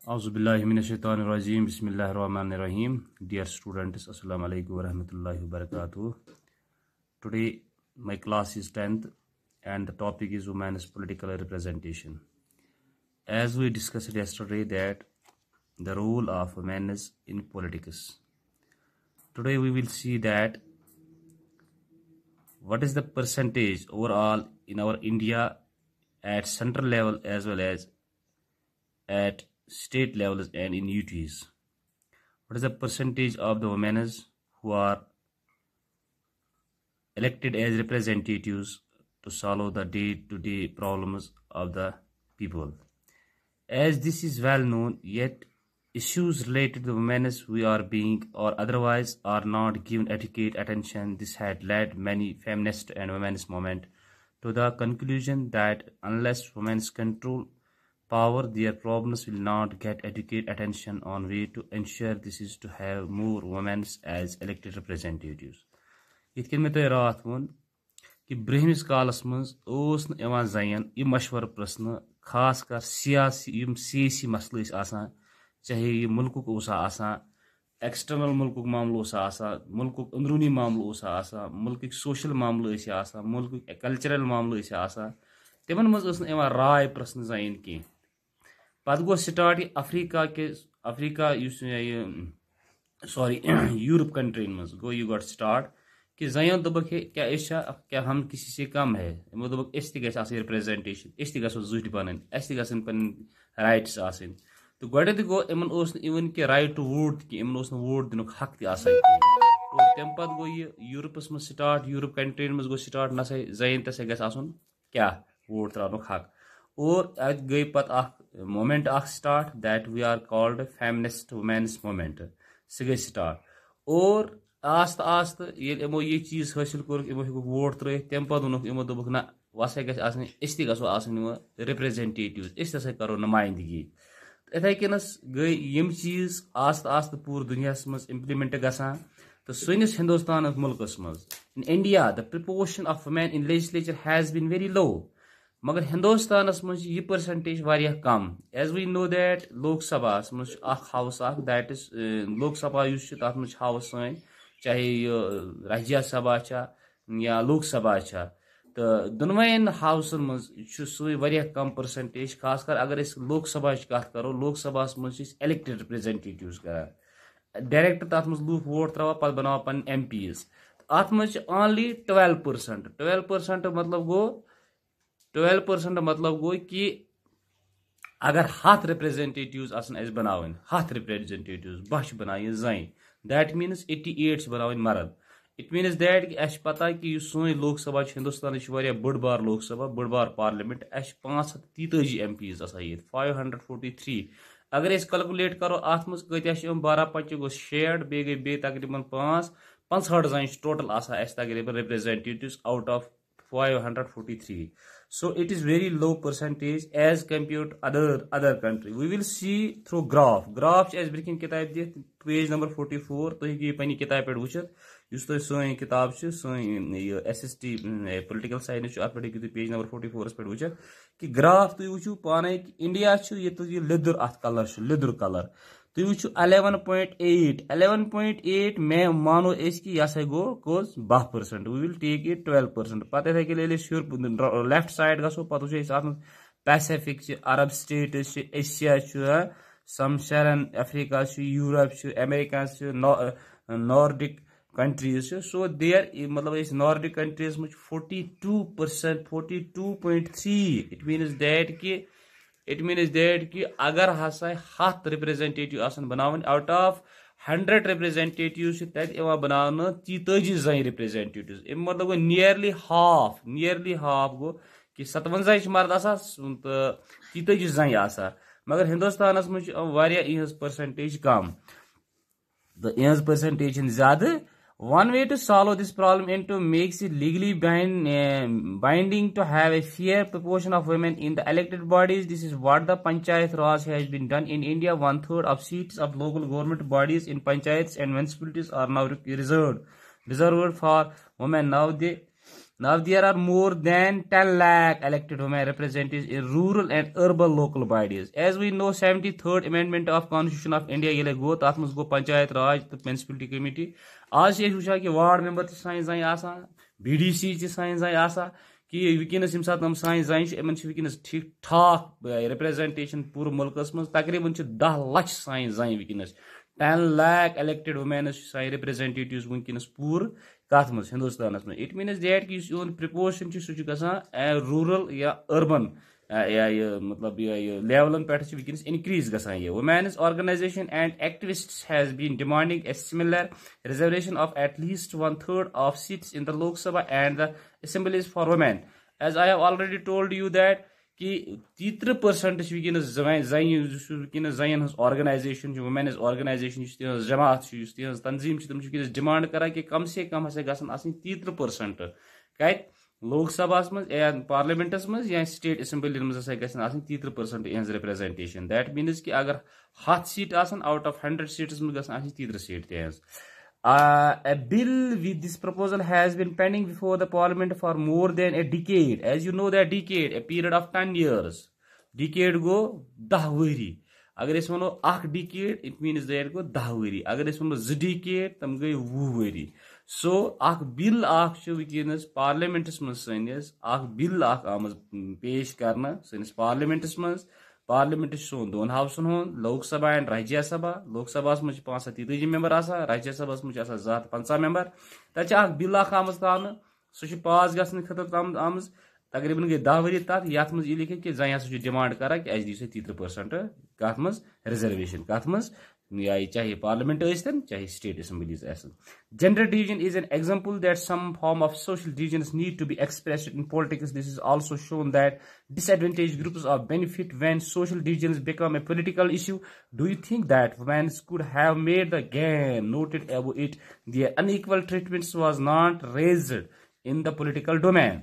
Auzubillahiminash-shaytanir-rajim. Bismillahir-rahmanir-rahim. Dear students, Assalamu alaikum wa rahmatullahi wa barakatuh. Today, my class is 10th and the topic is women's political representation. As we discussed yesterday that the role of women is in politics. Today we will see that what is the percentage overall in our India at central level as well as at state levels and in UTs. What is the percentage of the women who are elected as representatives to solve the day-to-day problems of the people? As this is well known, yet issues related to women who are being or otherwise are not given adequate attention. This had led many feminist and women's movement to the conclusion that unless women control power, their problems will not get adequate attention. On way to ensure this is to have more women as elected representatives. Yitkin me to raat won कि ब्रह्मिस कालस मज ओस न Ivan जायन यह मशवर प्रश्न खास कर सियासी मसले आसान चाहे यह मुल्कुक ओसा आसान एक्सटर्नल मुल्कुक मामलो आसान मुल्कुक अंदरूनी मामलो आसान मुल्कुक सोशल मामलो आसान मुल्कुक कल्चरल मामलो आसान तिमन मज इवान राय प्रश्न जायन की पत गो स्टार्ट अफ्रीका सॉरी यूरोप कंट्रीन मज गो यह गो स्टार्ट कि जयन दोबक क्या हम किसी से कम है यमो दोबक इस रिप्रेजेंटेशन इस जुट बन पन राइट्स आसन तो गोडे गो इन इवन कि राइट टू वोट कि इन वोट दिन हक और तम पत गो यह यूरोपस मज स्टार्ट यूरोप कंट्रीन मज गो स्टार्ट ना जयन तस गन क्या वोट त्रान हक और अत गई पत movement start that we are called feminist women's movement सह गई स्टार्ट और आस्त आस्त यमो ये चीज हासिल कोर यमो वोट त्र तम पत वोन दोबक ना वसा गो रिप्रेजेंटेटिव इस करो नुमाइंदगी इथे कनस गई यम चीज आस्त आस्त पूर दुनिया मज इम्प्लीमेंट गसान तो सनिस हिंदुस्तान मुल्कस मज in India the proportion of women in legislature has been very low मगर हिंदुस्तान मज यह परसेंटेज वारिया कम as we know that Lok Sabha मज हाउस दैट इज लोकसभा तथ मज हाउस सन चाहे राज्य सभा या लोकसभा तो दोनवन हाउसन मज सह कम परसेंटेज खास कर अगर लोकसभा कत करो लोकसभा मज इलेक्टेड रिप्रेजेंटेटिव्स कर डायरेक्ट तथ मज लूक वोट त्रवा पत बनावा पन MPs अत मज ओनली 12% मतलब गो कि अगर 100 रिप्रेजेंटेटिव्स बनावन 100 रिप्रेजेंटेटिव्स 10 बनाए जन दैट मीन्स 88 बनावन मर्द इट मीन्स दैट कि पता कि सोन लोकसभा हिंदुस्तान बड़ बार लोकसभा बड़ बार पार्लियामेंट 543 MPs 543 अगर कैलकुलेट करो अत मज कत 12 5 गो शेड बे तकरीबन 65 जन टोटल तकरीबन representatives out of 543 so it is very low percentage as compared to other country. We will see through graph as breaking kitab dit page number 44 to hi pani kitab pe wuchat yus to soin kitab ch soin SST political science ch at page number 44 pe wuchat ki graph to wuchu pane India ch ye to leather at color leather color तो वो 11.8 मैं मानो कि यह गो कोस 12% we will take it 12% पता है श्योर लेफ्ट साइड गो पे Pacific Arab States Asia sub Saharan Africa Europe America Nordic countries so there मतलब नॉर्डिक कंट्रीज में 42% 42.3 इट मीन्स दैट कि अगर हसा 100 रिप्रेजेंटेटिव बनावन आउट ऑफ 100 रिप्रेजेंटेटिव्स तत बनावन 43 जन रिप्रेजेंटेटिव्स मतलब नियरली हाफ गो कि 57 मर्द तो 43 जन मगर हिंदुस्तान मज इहज परसेंटेज कम तो इहज परसेंटेज ज्यादा. One way to solve this problem and to make it legally binding to have a fair proportion of women in the elected bodies. This is what the Panchayat Raj has been done in India. 1/3 of seats of local government bodies in panchayats and municipalities are now reserved for women. Now Now there are more than 10 lakh elected women representatives in rural and urban local bodies. As we know, 73rd Amendment of Constitution of India yele go tat mus go Panchayat Raj to Municipality Committee. आज ये हुआ कि ward member ते sign जाय आसा, BDC ते sign जाय आसा कि विकिनस यम सात हम साइन जाय एमन छ विकिनस ठीक ठाक रिप्रेजेंटेशन पूरे मुल्कस मज तकरीबन छ 10 लाख साइन जाय विकिनस 10 lakh elected women साइन रिप्रेजेंटेटिव्स वंकिनस पूरे कत मज हिंदुस्तान में. इट मीन्स दैट कि प्रिपोर्शन सह रूरल या अर्बन मतलब लेवलन पे वनस इनक्रीज गसान ये. Women's organisation and activists has been demanding a similar reservation of at least 1/3 of seats in the Lok Sabha and the assemblies for women. As I have already told you that कि 33% वनस वनस जयन हज ऑर्गेनाइजेशन वुमेन्स ऑर्गेनाइजेशन जमात तंजीम तम demand कर कि कम से कम हसा गसन 33% कत लोक सभा मज या पार्लियामेंटस मज या स्टेट असेंबली मज 33% इहज रिप्रेजेंटेशन. दैट मीन्स कि अगर 100 सीट आउट ऑफ 100 सीट्स मज गसन 30 seat तिहज. A bill with this proposal has been pending before the parliament for more than a decade. As you know that decade, a period of 10 years. Decade go 10 worry. अगर इस वनो 1 decade, it means that go 10 worry. अगर इस वनो 2 decade, तम गई 20 worry. So, अख bill अख छु विकिनस पार्लियामेंटस मज सनिस अख bill अख आमज पेश करना सनिस पार्लियामेंटस मज. पार्लियामेंट सोन दोन हाउसन हो लोक सभा एंड राज्य सभा. लोक सभा मज 533 मेंबर आसा, राज्य सभा मज 250 मेंबर. तक बिल आमज तान सह पास गसन खतर आमज तकरीबन गई 10 वरी तथ ये मज लिखे कि जन हसा डिमांड कर कि दी 33% कत मज रिजर्वेशन कत मज चाहे पार्लियामेंट चाहे state assemblies. Gender division is an example that some form of social divisions need to be expressed in politics. This is also shown that disadvantaged groups are benefit when social divisions become a political issue. Do you think that women could have made the gain noted above it? Their unequal treatment was not raised in the political domain.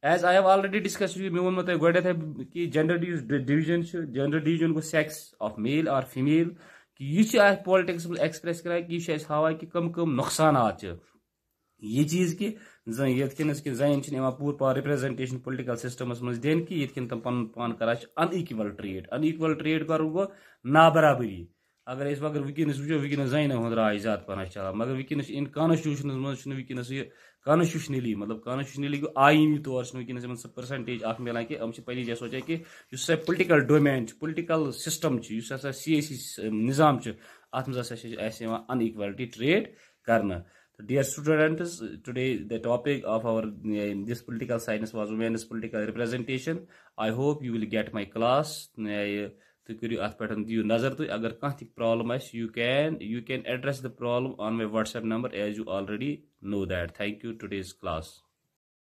As I have already discussed with you, मैं गोडे कि gender division को sex of male or female कि यह politics express कर कि यह हावा कि कम कम नुकसान ये चीज कि यस कि जन पूर पार रिप्रेजेंटेशन पोलिटिकल सिस्टमस मज दिन कि ये तम पन पान कर अनइक्वल ट्रेड कर गो ना बराबरी. अगर वनस वो वनस जन हूं राय ज्यादा पन चलान मगर वनस इन कॉन्स्टिट्यूशन वनस कॉन्स्टिट्यूशनली मतलब कॉन्स्टिट्यूशनली गो आईनी तौर वनस परसेंटेज मिलान कि पहली जाए सोचा कि पोलिटिकल डोमेन पोलिटिकल सिस्टम सियासी निज़ाम अत मज अनइक्वलिटी ट्रेड करना. Dear students, today the topic of our this political science was women's political representation. I hope you will get my class. तो करियो अत पे दियो नजर. तो अगर कह ति प्रॉब्लम आस you can address the problem on my WhatsApp number as you already know that. Thank you today's class.